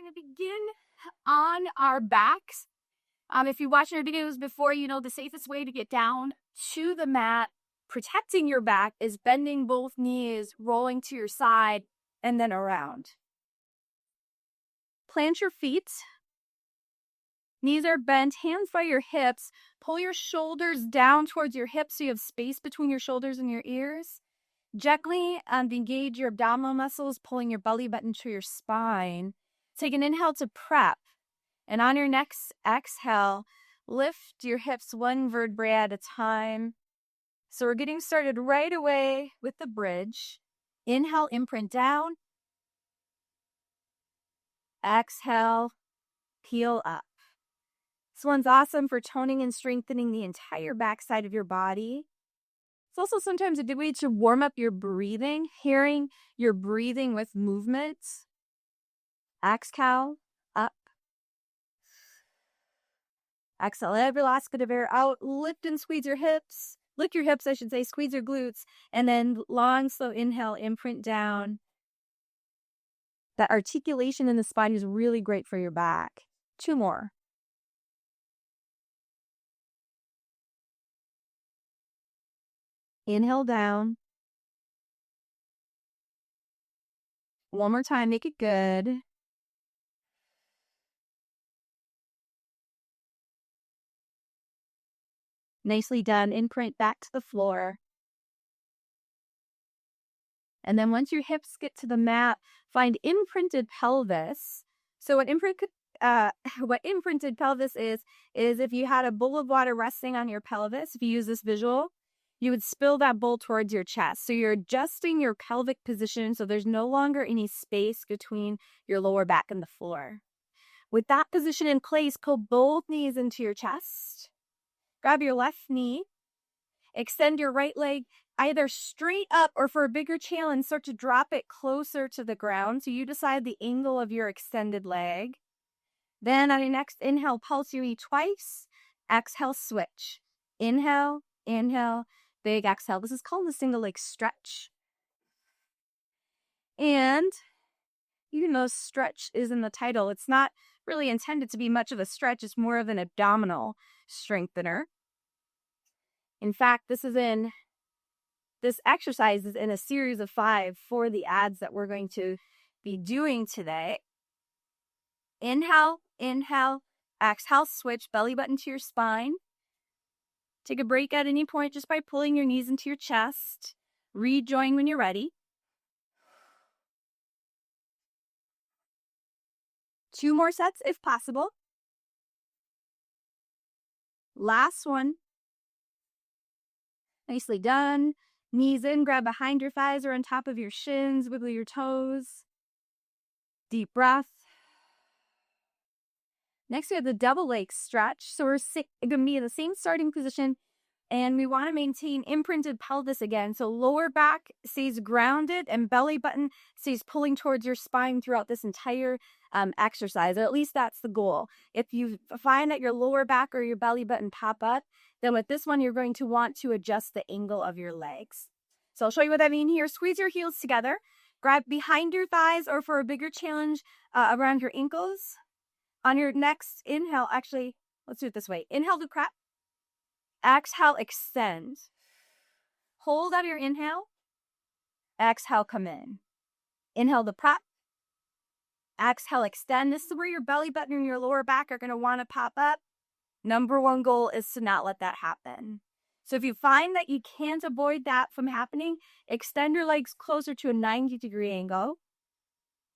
going to begin on our backs. If you watched our videos before, you know the safest way to get down to the mat, protecting your back, is bending both knees, rolling to your side, and then around. Plant your feet. Knees are bent, hands by your hips. Pull your shoulders down towards your hips so you have space between your shoulders and your ears. Gently engage your abdominal muscles, pulling your belly button to your spine. Take an inhale to prep. And on your next exhale, lift your hips one vertebrae at a time. So we're getting started right away with the bridge. Inhale, imprint down. Exhale, peel up. This one's awesome for toning and strengthening the entire backside of your body. It's also sometimes a good way to warm up your breathing, hearing your breathing with movement. Exhale, up. Exhale every last bit of air out. Lift and squeeze your hips. Lift your hips, I should say. Squeeze your glutes. And then long, slow inhale, imprint down. That articulation in the spine is really great for your back. 2 more. Inhale down. One more time, make it good. Nicely done. Imprint back to the floor. And then once your hips get to the mat, find imprinted pelvis. So what imprinted pelvis is if you had a bowl of water resting on your pelvis, if you use this visual, you would spill that bowl towards your chest. So you're adjusting your pelvic position so there's no longer any space between your lower back and the floor. With that position in place, pull both knees into your chest. Grab your left knee. Extend your right leg either straight up or, for a bigger challenge, start to drop it closer to the ground. So you decide the angle of your extended leg. Then on your next inhale, pulse your knee twice. Exhale, switch. Inhale, inhale, big exhale. This is called the single leg stretch. And even though stretch is in the title, it's not really intended to be much of a stretch. It's more of an abdominal strengthener. In fact, this exercise is in a series of 5 for the abs that we're going to be doing today. Inhale, inhale, exhale, switch, belly button to your spine. Take a break at any point just by pulling your knees into your chest. Rejoin when you're ready. 2 more sets if possible. Last one. Nicely done. Knees in, grab behind your thighs or on top of your shins, wiggle your toes. Deep breath. Next, we have the double leg stretch. So we're going to be in the same starting position, and we want to maintain imprinted pelvis again. So lower back stays grounded and belly button stays pulling towards your spine throughout this entire exercise. Or at least that's the goal. If you find that your lower back or your belly button pop up, then with this one, you're going to want to adjust the angle of your legs. So I'll show you what I mean here. Squeeze your heels together. Grab behind your thighs, or for a bigger challenge, around your ankles. On your next inhale, actually, let's do it this way. Inhale to crap. Exhale, extend. Hold on your inhale. Exhale, come in. Inhale to prep. Exhale, extend. This is where your belly button and your lower back are going to want to pop up. Number 1 goal is to not let that happen. So if you find that you can't avoid that from happening, extend your legs closer to a 90-degree angle.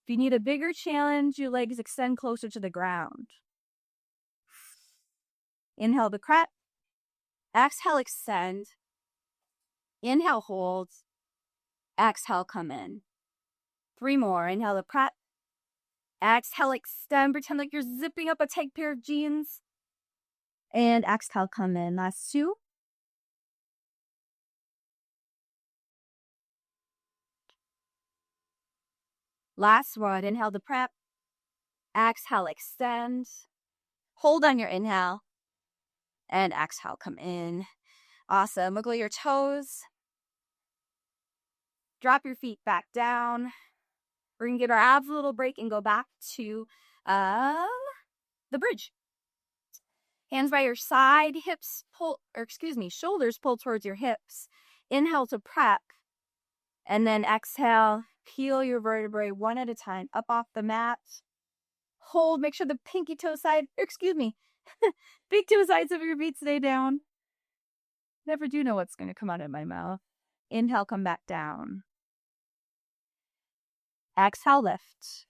If you need a bigger challenge, your legs extend closer to the ground. Inhale to crep. Exhale, extend. Inhale, hold. Exhale, come in. 3 more. Inhale to prep. Exhale, extend. Pretend like you're zipping up a tight pair of jeans. And exhale, come in. Last 2. Last one. Inhale to prep. Exhale, extend. Hold on your inhale. And exhale, come in. Awesome. Wiggle your toes. Drop your feet back down. We're going to give our abs a little break and go back to the bridge. Hands by your side, hips pull, shoulders pull towards your hips. Inhale to prep. And then exhale, peel your vertebrae one at a time up off the mat. Hold, make sure the big toe sides of your feet stay down. Never do know what's going to come out of my mouth. Inhale, come back down. Exhale, lift.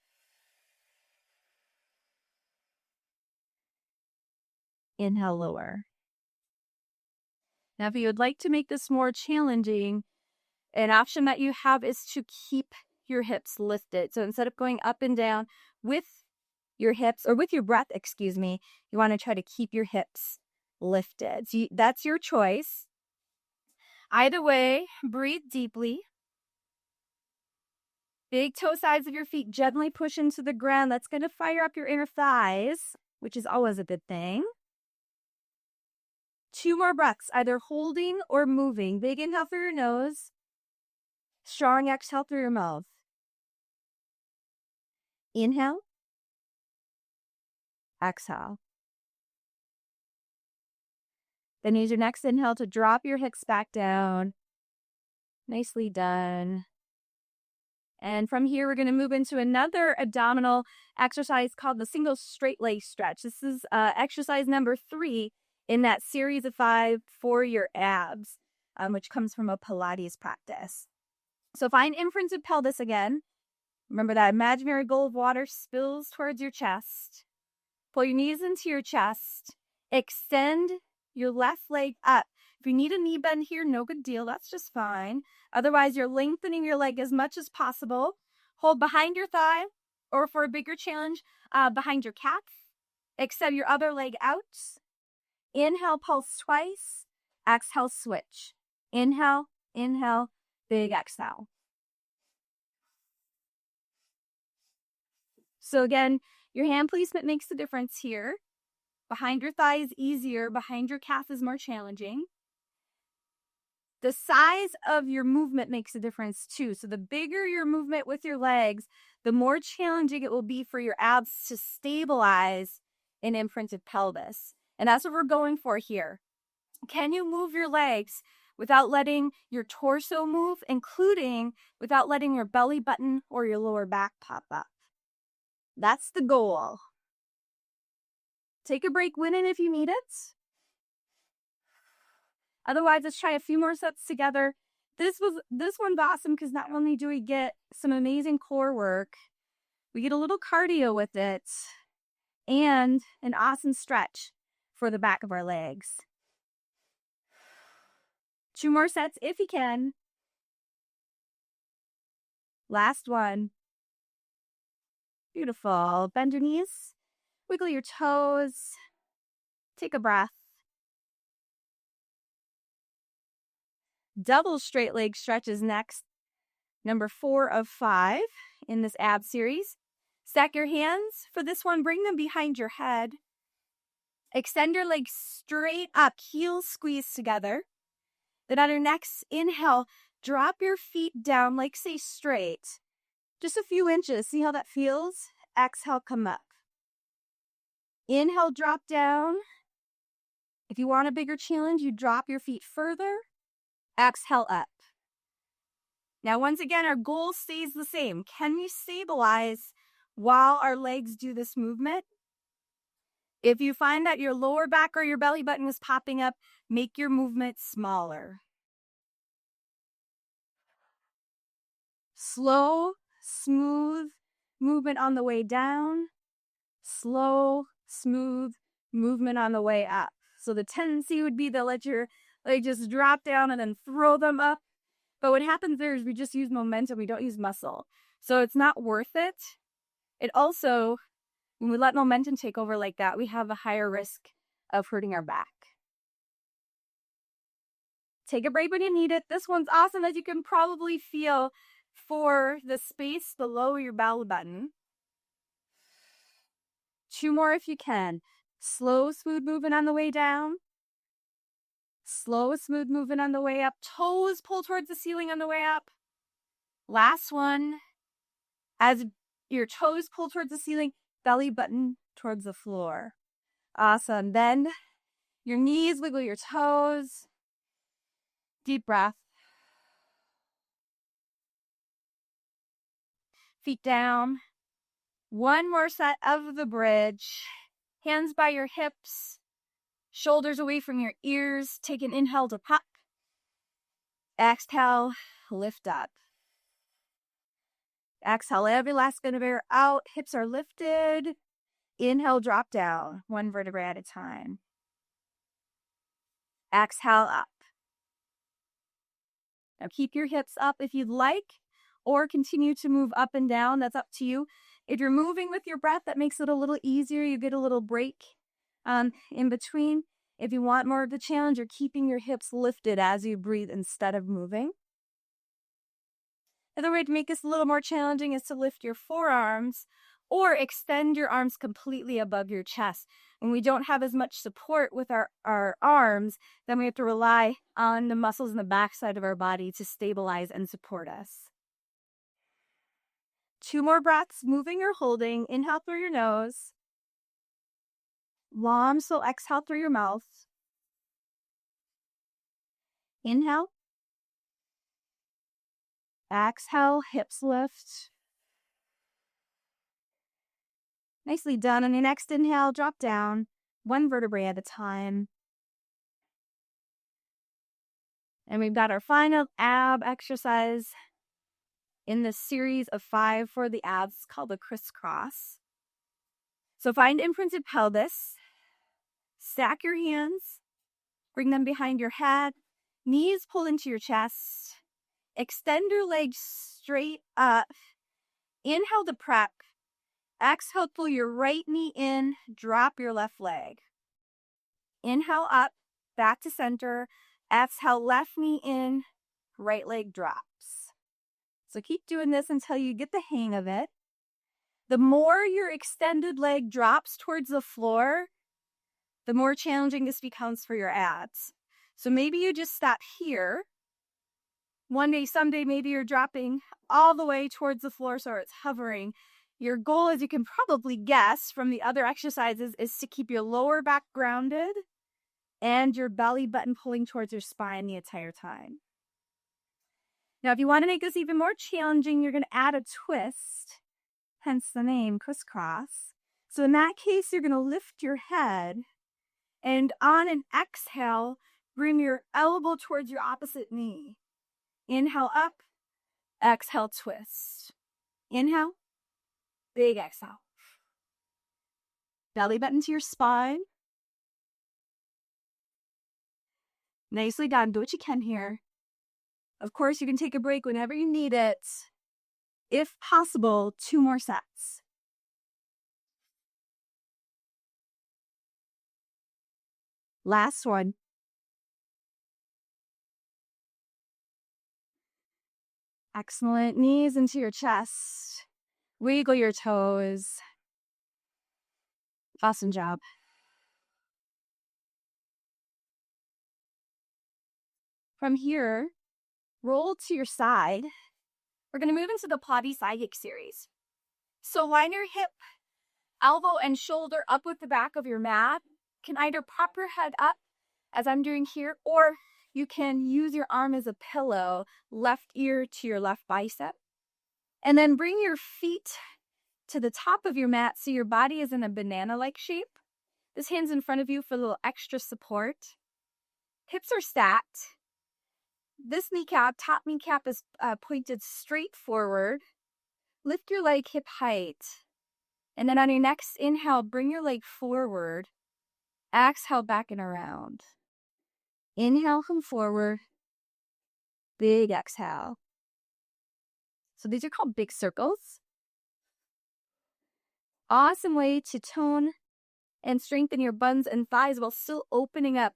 Inhale, lower. Now, if you would like to make this more challenging, an option that you have is to keep your hips lifted. So instead of going up and down with your hips, or with your breath, you want to try to keep your hips lifted. So that's your choice. Either way, breathe deeply. Big toe sides of your feet gently push into the ground. That's going to fire up your inner thighs, which is always a good thing. 2 more breaths, either holding or moving. Big inhale through your nose. Strong exhale through your mouth. Inhale. Exhale. Then use your next inhale to drop your hips back down. Nicely done. And from here, we're going to move into another abdominal exercise called the single straight leg stretch. This is exercise number 3 in that series of 5 for your abs, which comes from a Pilates practice. So find imprinted pelvis again. Remember that imaginary bowl of water spills towards your chest. Pull your knees into your chest. Extend your left leg up. If you need a knee bend here, no good deal. That's just fine. Otherwise, you're lengthening your leg as much as possible. Hold behind your thigh, or for a bigger challenge, behind your calf. Extend your other leg out. Inhale, pulse twice. Exhale, switch. Inhale, inhale, big exhale. So again, your hand placement makes the difference here. Behind your thigh is easier. Behind your calf is more challenging. The size of your movement makes a difference too. So the bigger your movement with your legs, the more challenging it will be for your abs to stabilize an imprinted pelvis. And that's what we're going for here. Can you move your legs without letting your torso move, including without letting your belly button or your lower back pop up? That's the goal. Take a break, win it if you need it. Otherwise, let's try a few more sets together. This one's awesome because not only do we get some amazing core work, we get a little cardio with it and an awesome stretch for the back of our legs. 2 more sets if you can. Last one. Beautiful. Bend your knees, wiggle your toes, take a breath. Double straight leg stretch is next. Number 4 of 5 in this ab series. Stack your hands. For this one, bring them behind your head. Extend your legs straight up, heels squeeze together. Then on your next inhale, drop your feet down, legs stay straight. Just a few inches. See how that feels? Exhale, come up. Inhale, drop down. If you want a bigger challenge, you drop your feet further. Exhale, up. Now, once again, our goal stays the same. Can we stabilize while our legs do this movement? If you find that your lower back or your belly button is popping up, make your movement smaller. Slow, smooth movement on the way down. Slow, smooth movement on the way up. So the tendency would be to let your leg just drop down and then throw them up. But what happens there is we just use momentum. We don't use muscle. So it's not worth it. It also, when we let momentum take over like that, we have a higher risk of hurting our back. Take a break when you need it. This one's awesome, as you can probably feel, for the space below your belly button. 2 more if you can. Slow, smooth movement on the way down. Slow, smooth movement on the way up. Toes pull towards the ceiling on the way up. Last one. As your toes pull towards the ceiling, belly button towards the floor. Awesome. Then your knees, wiggle your toes. Deep breath. Feet down. One more set of the bridge. Hands by your hips. Shoulders away from your ears. Take an inhale to pop. Exhale, lift up. Exhale, every last gonna bear out. Hips are lifted. Inhale, drop down. One vertebrae at a time. Exhale, up. Now keep your hips up if you'd like, or continue to move up and down. That's up to you. If you're moving with your breath, that makes it a little easier. You get a little break in between. If you want more of the challenge, you're keeping your hips lifted as you breathe instead of moving. Another way to make this a little more challenging is to lift your forearms or extend your arms completely above your chest. When we don't have as much support with our arms, then we have to rely on the muscles in the backside of our body to stabilize and support us. 2 more breaths, moving or holding. Inhale through your nose. Long, so exhale through your mouth. Inhale. Exhale, hips lift. Nicely done. On your next inhale, drop down, one vertebrae at a time. And we've got our final ab exercise in this series of 5 for the abs. It's called the crisscross. So find imprinted pelvis. Stack your hands. Bring them behind your head. Knees pull into your chest. Extend your legs straight up. Inhale to prep. Exhale, pull your right knee in. Drop your left leg. Inhale up, back to center. Exhale, left knee in. Right leg drops. So keep doing this until you get the hang of it. The more your extended leg drops towards the floor, the more challenging this becomes for your abs. So maybe you just stop here. One day, someday, maybe you're dropping all the way towards the floor so it's hovering. Your goal, as you can probably guess from the other exercises, is to keep your lower back grounded and your belly button pulling towards your spine the entire time. Now, if you want to make this even more challenging, you're going to add a twist, hence the name crisscross. So in that case, you're going to lift your head, and on an exhale, bring your elbow towards your opposite knee. Inhale up, exhale, twist. Inhale, big exhale. Belly button to your spine. Nicely done. Do what you can here. Of course, you can take a break whenever you need it. If possible, 2 more sets. Last one. Excellent. Knees into your chest. Wiggle your toes. Awesome job. From here, roll to your side. We're going to move into the Pilates Side Leg Series. So line your hip, elbow, and shoulder up with the back of your mat. You can either prop your head up, as I'm doing here, or you can use your arm as a pillow, left ear to your left bicep. And then bring your feet to the top of your mat so your body is in a banana-like shape. This hand's in front of you for a little extra support. Hips are stacked. This kneecap, top kneecap, is pointed straight forward. Lift your leg hip height. And then on your next inhale, bring your leg forward. Exhale, back and around. Inhale, come forward. Big exhale. So these are called big circles. Awesome way to tone and strengthen your buns and thighs while still opening up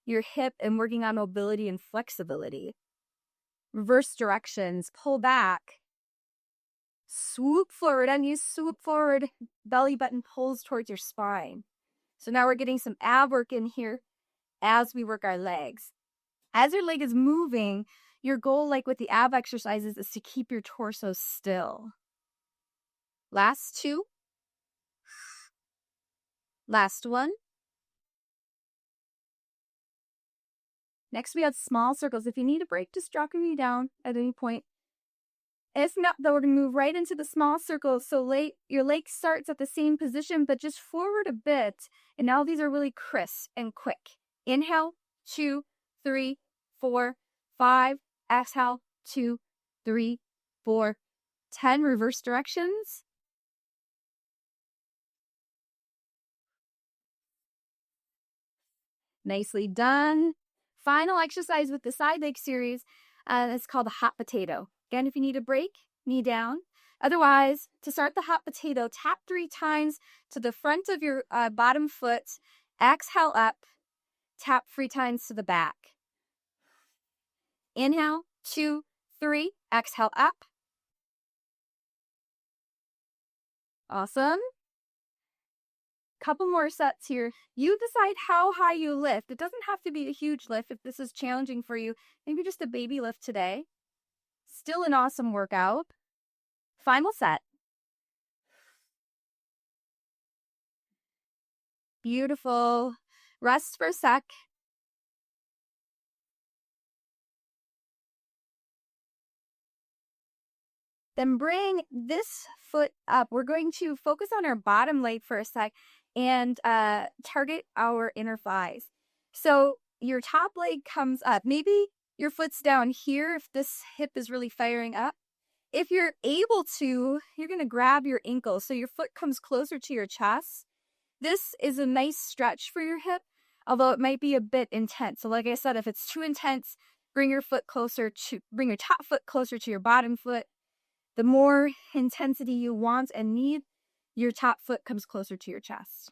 your hip and working on mobility and flexibility. Reverse directions, pull back, swoop forward, and you swoop forward, belly button pulls towards your spine. So now we're getting some ab work in here as we work our legs. As your leg is moving, your goal, like with the ab exercises, is to keep your torso still. Last two. Last one. Next, we have small circles. If you need a break, just drop me down at any point. If not, though, we're going to move right into the small circles. So your leg starts at the same position, but just forward a bit. And now these are really crisp and quick. Inhale, 2, 3, 4, 5. Exhale, 2, 3, 4, 10. Reverse directions. Nicely done. Final exercise with the side leg series. It's called the hot potato. Again, if you need a break, knee down. Otherwise, to start the hot potato, tap 3 times to the front of your bottom foot. Exhale up. Tap 3 times to the back. Inhale, 2, 3. Exhale up. Awesome. Couple more sets here. You decide how high you lift. It doesn't have to be a huge lift if this is challenging for you. Maybe just a baby lift today. Still an awesome workout. Final set. Beautiful. Rest for a sec. Then bring this foot up. We're going to focus on our bottom leg for a sec and target our inner thighs. So your top leg comes up. Maybe your foot's down here if this hip is really firing up. If you're able to, you're going to grab your ankle so your foot comes closer to your chest. This is a nice stretch for your hip, although it might be a bit intense. So like I said, if it's too intense, bring your top foot closer to your bottom foot. The more intensity you want and need, your top foot comes closer to your chest.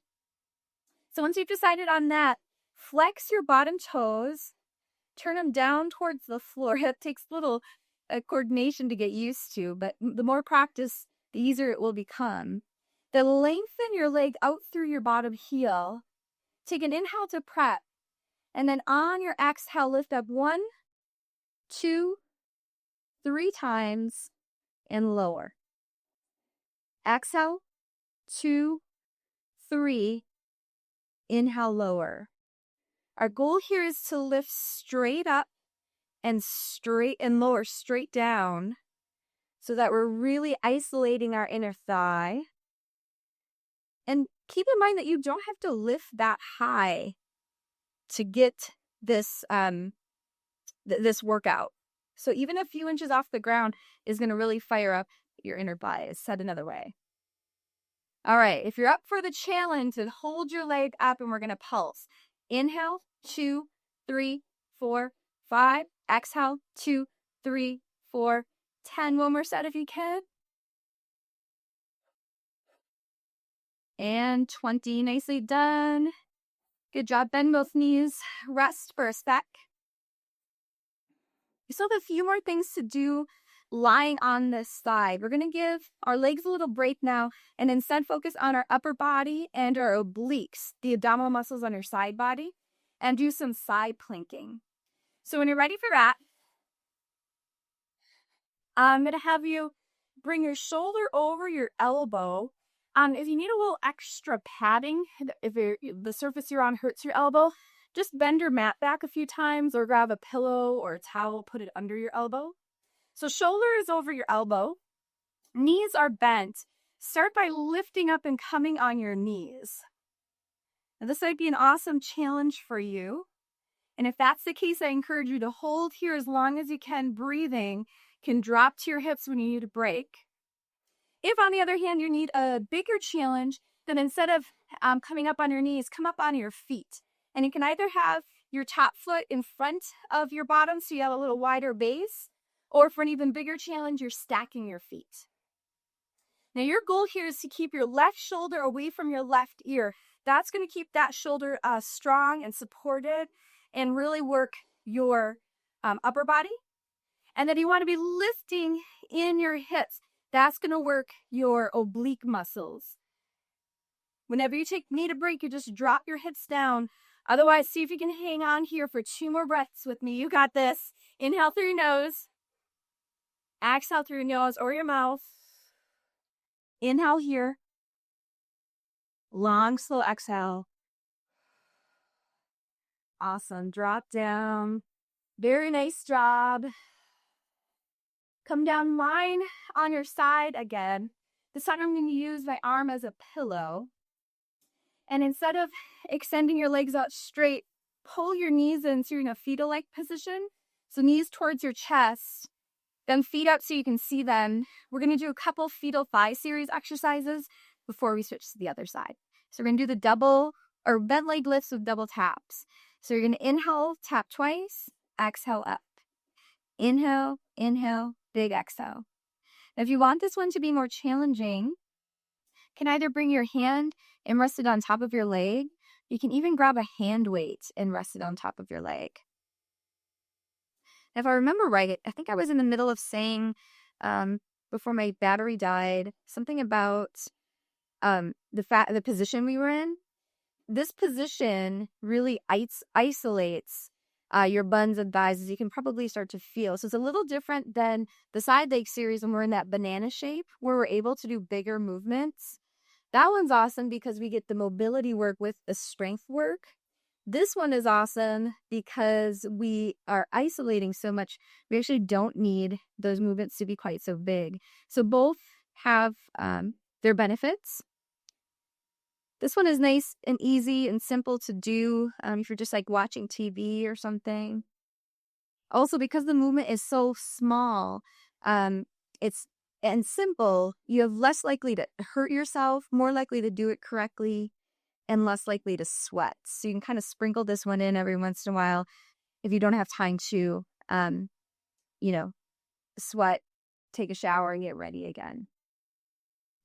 So once you've decided on that, flex your bottom toes, turn them down towards the floor. It takes a little coordination to get used to, but the more practice, the easier it will become. Then lengthen your leg out through your bottom heel. Take an inhale to prep, and then on your exhale, lift up 1, 2, 3 times, and lower. Exhale, 2, 3, inhale, lower. Our goal here is to lift straight up and lower straight down so that we're really isolating our inner thigh. And keep in mind that you don't have to lift that high to get this this workout. So even a few inches off the ground is going to really fire up your inner thighs, said another way. All right, if you're up for the challenge, then hold your leg up and we're going to pulse. Inhale, 2, 3, 4, 5. Exhale, 2, 3, 4, 10. One more set if you can. And 20. Nicely done. Good job. Bend both knees. Rest for a sec. We still have a few more things to do lying on this side. We're going to give our legs a little break now and instead focus on our upper body and our obliques, the abdominal muscles on your side body, and do some side planking. So when you're ready for that, I'm going to have you bring your shoulder over your elbow. If you need a little extra padding, if the surface you're on hurts your elbow, just bend your mat back a few times or grab a pillow or a towel, put it under your elbow. So shoulder is over your elbow. Knees are bent. Start by lifting up and coming on your knees. Now, this might be an awesome challenge for you. And if that's the case, I encourage you to hold here as long as you can, breathing. Can drop to your hips when you need a break. If, on the other hand, you need a bigger challenge, then instead of coming up on your knees, come up on your feet. And you can either have your top foot in front of your bottom so you have a little wider base, or for an even bigger challenge, you're stacking your feet. Now, your goal here is to keep your left shoulder away from your left ear. That's going to keep that shoulder strong and supported and really work your upper body. And then you want to be lifting in your hips. That's going to work your oblique muscles. Whenever you need a break, you just drop your hips down. Otherwise, see if you can hang on here for 2 more breaths with me. You got this. Inhale through your nose. Exhale through your nose or your mouth. Inhale here. Long, slow exhale. Awesome. Drop down. Very nice job. Come down, lying on your side again. This time I'm going to use my arm as a pillow. And instead of extending your legs out straight, pull your knees in so you're in a fetal-like position. So knees towards your chest, then feet up so you can see them. We're going to do a couple fetal thigh series exercises before we switch to the other side. So we're going to do the double or bent leg lifts with double taps. So you're going to inhale, tap twice, exhale up. Inhale, inhale, big exhale. Now, if you want this one to be more challenging, you can either bring your hand and rest it on top of your leg. You can even grab a hand weight and rest it on top of your leg. If I remember right, I think I was in the middle of saying before my battery died, something about the position we were in. This position really isolates your buns and thighs, as you can probably start to feel. So it's a little different than the side leg series when we're in that banana shape, where we're able to do bigger movements. That one's awesome because we get the mobility work with the strength work. This one is awesome because we are isolating so much. We actually don't need those movements to be quite so big. So both have their benefits. This one is nice and easy and simple to do if you're just like watching TV or something. Also, because the movement is so small, it's and simple, you have less likely to hurt yourself, more likely to do it correctly, and less likely to sweat. So you can kind of sprinkle this one in every once in a while if you don't have time to, sweat, take a shower, and get ready again.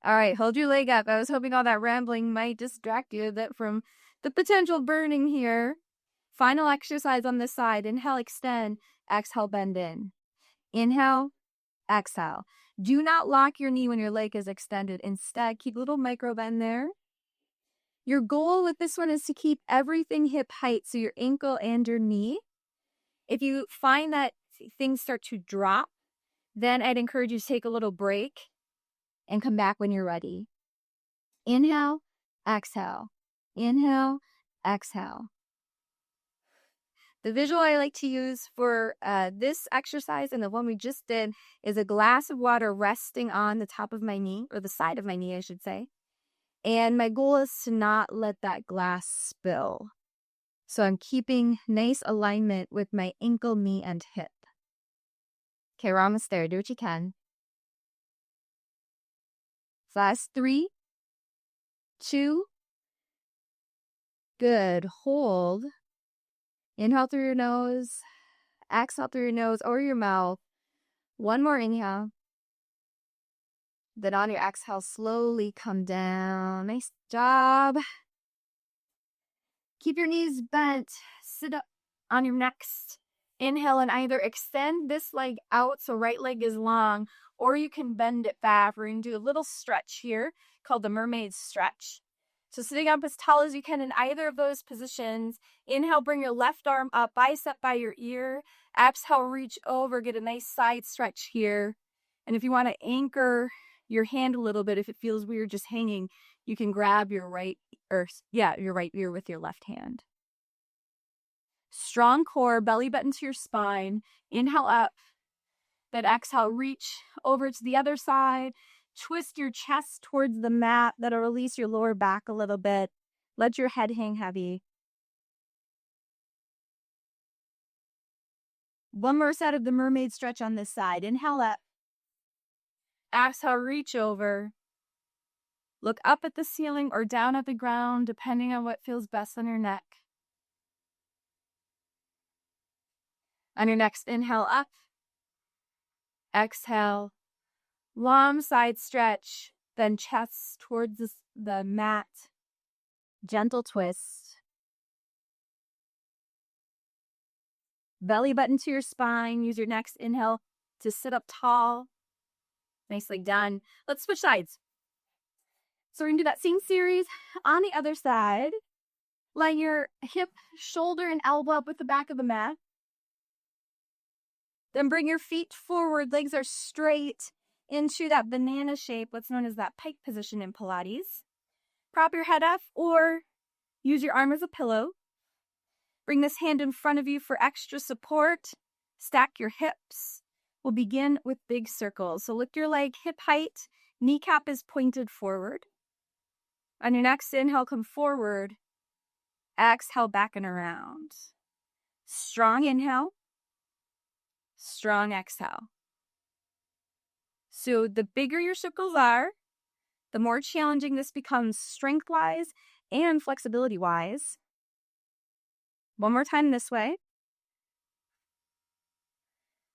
All right, hold your leg up. I was hoping all that rambling might distract you a bit from the potential burning here. Final exercise on this side. Inhale, extend. Exhale, bend in. Inhale, exhale. Do not lock your knee when your leg is extended. Instead, keep a little micro bend there. Your goal with this one is to keep everything hip height, so your ankle and your knee. If you find that things start to drop, then I'd encourage you to take a little break and come back when you're ready. Inhale, exhale. Inhale, exhale. The visual I like to use for this exercise and the one we just did is a glass of water resting on the top of my knee, or the side of my knee, I should say. And my goal is to not let that glass spill. So I'm keeping nice alignment with my ankle, knee, and hip. Okay, we're almost there. Do what you can. Last 3, 2, good. Hold. Inhale through your nose. Exhale through your nose or your mouth. One more inhale. Then on your exhale, slowly come down. Nice job. Keep your knees bent. Sit up on your next inhale and either extend this leg out so right leg is long, or you can bend it back. We're going to do a little stretch here called the Mermaid stretch. So sitting up as tall as you can in either of those positions. Inhale, bring your left arm up, bicep by your ear. Exhale, reach over, get a nice side stretch here. And if you want to anchor your hand a little bit, if it feels weird just hanging, you can grab your right ear with your left hand. Strong core, belly button to your spine. Inhale up. Then exhale, reach over to the other side. Twist your chest towards the mat. That'll release your lower back a little bit. Let your head hang heavy. One more set of the Mermaid stretch on this side. Inhale up. Exhale, reach over. Look up at the ceiling or down at the ground, depending on what feels best on your neck. On your next inhale, up. Exhale. Long side stretch, then chest towards the mat. Gentle twist. Belly button to your spine. Use your next inhale to sit up tall. Nicely done. Let's switch sides. So we're going to do that same series on the other side. Line your hip, shoulder, and elbow up with the back of the mat. Then bring your feet forward. Legs are straight. into that banana shape, what's known as that pike position in Pilates. Prop your head up or use your arm as a pillow. Bring this hand in front of you for extra support. Stack your hips. We'll begin with big circles. So lift your leg hip height. Kneecap is pointed forward. On your next inhale, come forward. Exhale, back and around. Strong inhale. Strong exhale. So the bigger your circles are, the more challenging this becomes strength-wise and flexibility-wise. One more time this way.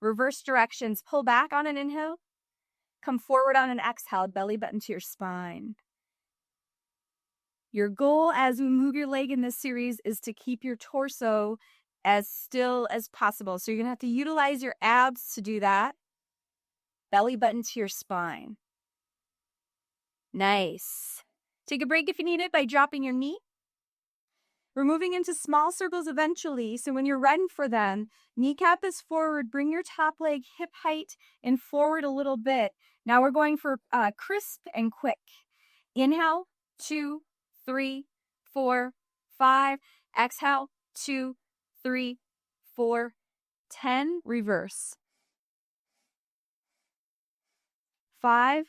Reverse directions. Pull back on an inhale. Come forward on an exhale, belly button to your spine. Your goal as we move your leg in this series is to keep your torso as still as possible. So you're going to have to utilize your abs to do that. Belly button to your spine. Nice. Take a break if you need it by dropping your knee. We're moving into small circles eventually, so when you're ready for them, kneecap is forward, bring your top leg hip height and forward a little bit. Now we're going for crisp and quick. Inhale, 2, 3, 4, 5. Exhale, 2, 3, 4, 10. Reverse. 5,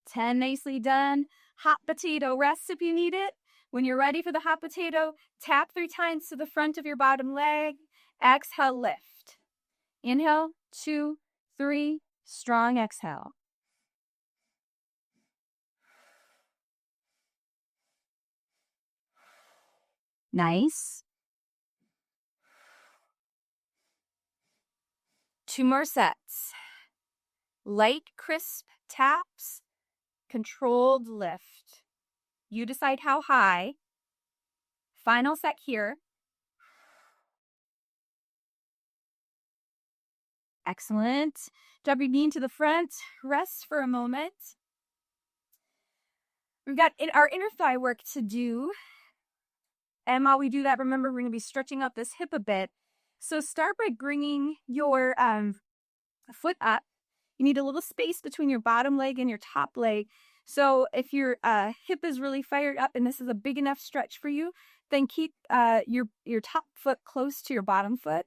10. Nicely done. Hot potato, rest if you need it. When you're ready for the hot potato, tap 3 times to the front of your bottom leg. Exhale, lift. Inhale, 2, 3, strong exhale. Nice. 2 more sets. Light, crisp taps, controlled lift. You decide how high. Final set here. Excellent. Drop your knee into the front. Rest for a moment. We've got our inner thigh work to do. And while we do that, remember, we're going to be stretching up this hip a bit. So start by bringing your foot up. You need a little space between your bottom leg and your top leg. So if your hip is really fired up and this is a big enough stretch for you, then keep your top foot close to your bottom foot.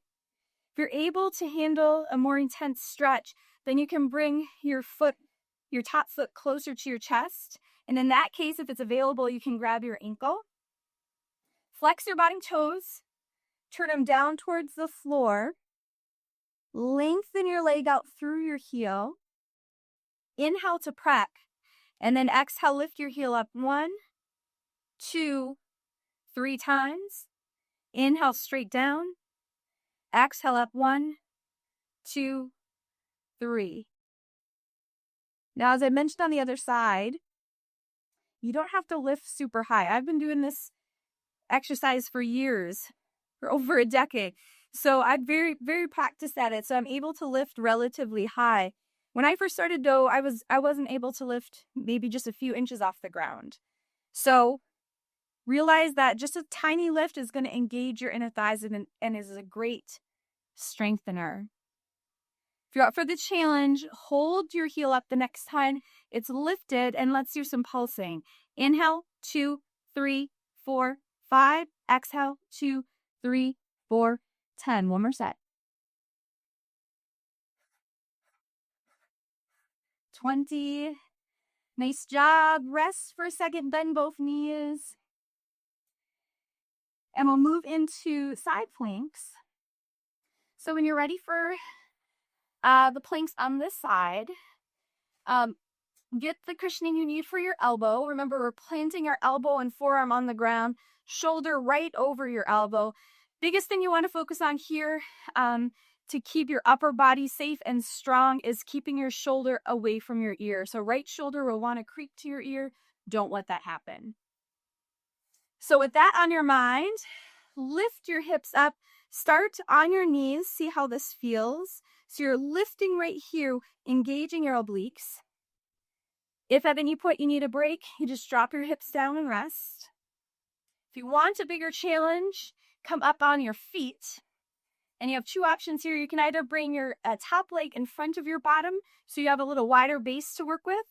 If you're able to handle a more intense stretch, then you can bring your top foot closer to your chest. And in that case, if it's available, you can grab your ankle. Flex your bottom toes. Turn them down towards the floor. Lengthen your leg out through your heel. Inhale to prep. And then exhale, lift your heel up 1, 2, 3 times. Inhale straight down. Exhale up 1, 2, 3. Now, as I mentioned on the other side, you don't have to lift super high. I've been doing this exercise for years, for over a decade. So I'm very, very practiced at it. So I'm able to lift relatively high. When I first started though, I wasn't able to lift maybe just a few inches off the ground. So realize that just a tiny lift is going to engage your inner thighs and is a great strengthener. If you're up for the challenge, hold your heel up the next time it's lifted and let's do some pulsing. Inhale, 2, 3, 4, 5. Exhale, 2, 3, 4, 10. One more set. 20. Nice job. Rest for a second, bend both knees. And we'll move into side planks. So when you're ready for the planks on this side, get the cushioning you need for your elbow. Remember, we're planting our elbow and forearm on the ground, shoulder right over your elbow. Biggest thing you want to focus on here to keep your upper body safe and strong is keeping your shoulder away from your ear. So right shoulder will want to creep to your ear. Don't let that happen. So with that on your mind, lift your hips up. Start on your knees. See how this feels. So you're lifting right here, engaging your obliques. If at any point you need a break, you just drop your hips down and rest. If you want a bigger challenge, come up on your feet And you have two options here. You can either bring your top leg in front of your bottom so you have a little wider base to work with,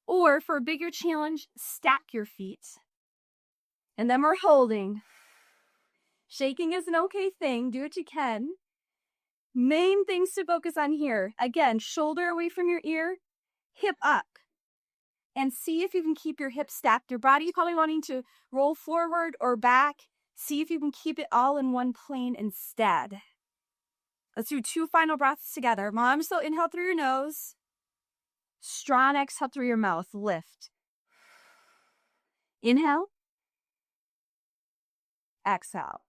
or for a bigger challenge, stack your feet. And then we're holding. Shaking is an okay thing. Do what you can. Main things to focus on here. Again, shoulder away from your ear, hip up. And see if you can keep your hips stacked. Your body is probably wanting to roll forward or back. See if you can keep it all in one plane instead. Let's do 2 final breaths together. Mom, so inhale through your nose. Strong exhale through your mouth. Lift. Inhale. Exhale.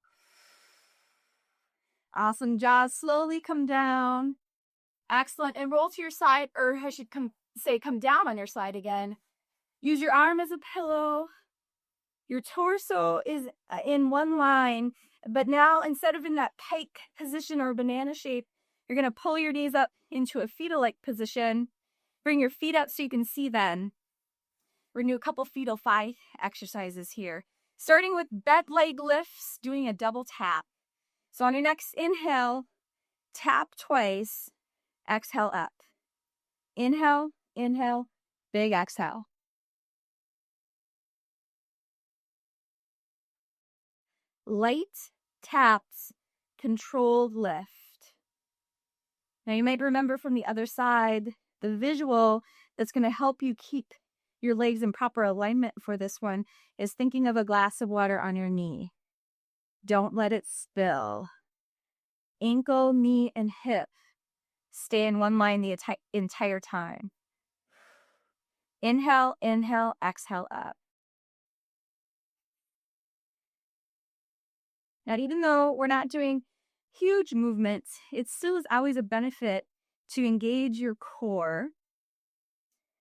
Awesome. Jaws slowly come down. Excellent. And roll to your side, or I should come down on your side again. Use your arm as a pillow. Your torso is in one line, but now instead of in that pike position or banana shape, you're going to pull your knees up into a fetal-like position. Bring your feet up so you can see then. We're going to do a couple fetal thigh exercises here. Starting with bed leg lifts, doing a double tap. So on your next inhale, tap twice, exhale up. Inhale, inhale, big exhale. Light taps, controlled lift. Now you might remember from the other side, the visual that's going to help you keep your legs in proper alignment for this one is thinking of a glass of water on your knee. Don't let it spill. Ankle, knee, and hip stay in one line the entire time. Inhale, inhale, exhale up. Now, even though we're not doing huge movements, it still is always a benefit to engage your core.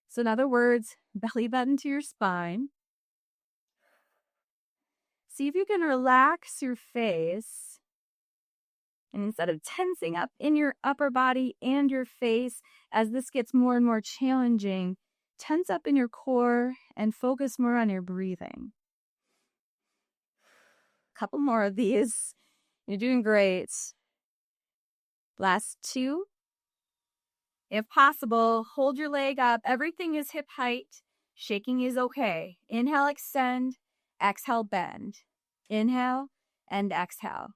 So in other words, belly button to your spine. See if you can relax your face. And instead of tensing up in your upper body and your face, as this gets more and more challenging, tense up in your core and focus more on your breathing. A couple more of these. You're doing great. Last 2. If possible, hold your leg up. Everything is hip height. Shaking is okay. Inhale, extend. Exhale, bend. Inhale and exhale.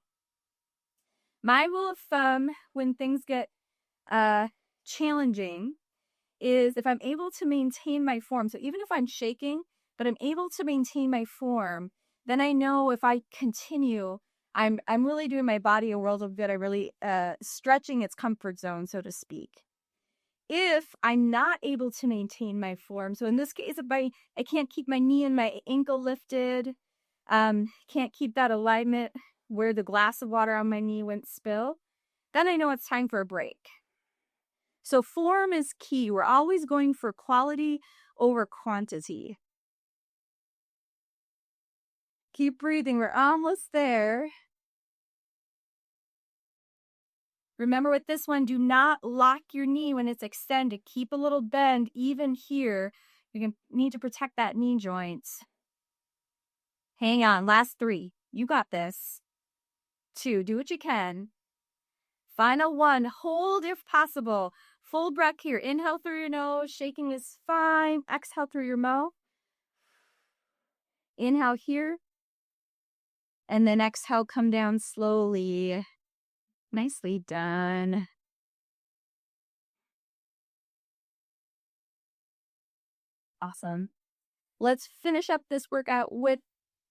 My rule of thumb when things get challenging is if I'm able to maintain my form. So even if I'm shaking, but I'm able to maintain my form, then I know if I continue, I'm really doing my body a world of good. I'm really stretching its comfort zone, so to speak. If I'm not able to maintain my form, so in this case, if I can't keep my knee and my ankle lifted, can't keep that alignment where the glass of water on my knee wouldn't spill, then I know it's time for a break. So form is key. We're always going for quality over quantity. Keep breathing. We're almost there. Remember with this one, do not lock your knee when it's extended. Keep a little bend even here. You're going to need to protect that knee joint. Hang on. Last 3. You got this. 2. Do what you can. Final 1. Hold if possible. Full breath here. Inhale through your nose. Shaking is fine. Exhale through your mouth. Inhale here. And then exhale, come down slowly. Nicely done. Awesome. Let's finish up this workout with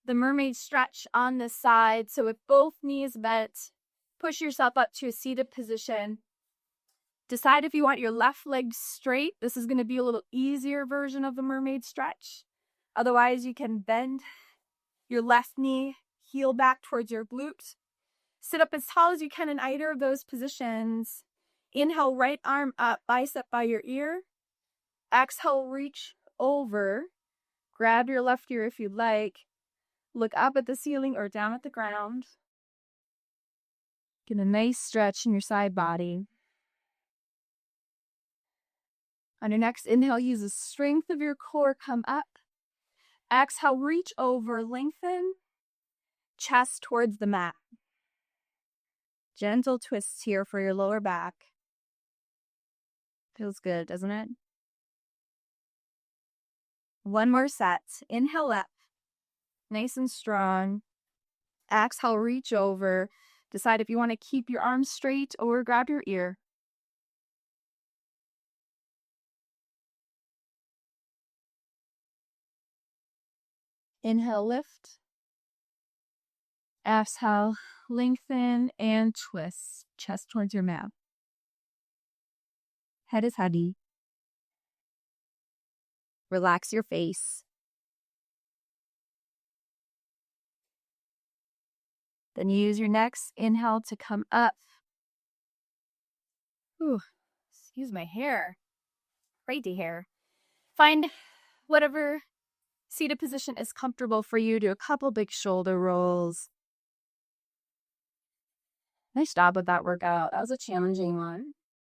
the mermaid stretch on the side. So with both knees bent, push yourself up to a seated position. Decide if you want your left leg straight. This is going to be a little easier version of the mermaid stretch. Otherwise, you can bend your left knee, heel back towards your glutes. Sit up as tall as you can in either of those positions. Inhale, right arm up, bicep by your ear. Exhale, reach over. Grab your left ear if you'd like. Look up at the ceiling or down at the ground. Get a nice stretch in your side body. On your next inhale, use the strength of your core, come up. Exhale, reach over, lengthen. Chest towards the mat. Gentle twists here for your lower back. Feels good, doesn't it? One more set. Inhale up. Nice and strong. Exhale, reach over. Decide if you want to keep your arms straight or grab your ear. Inhale, lift. Exhale, lengthen and twist. Chest towards your mat. Head is heavy. Relax your face. Then use your next inhale to come up. Ooh, excuse my hair. Crazy hair. Find whatever seated position is comfortable for you. Do a couple big shoulder rolls. Nice job with that workout. That was a challenging one.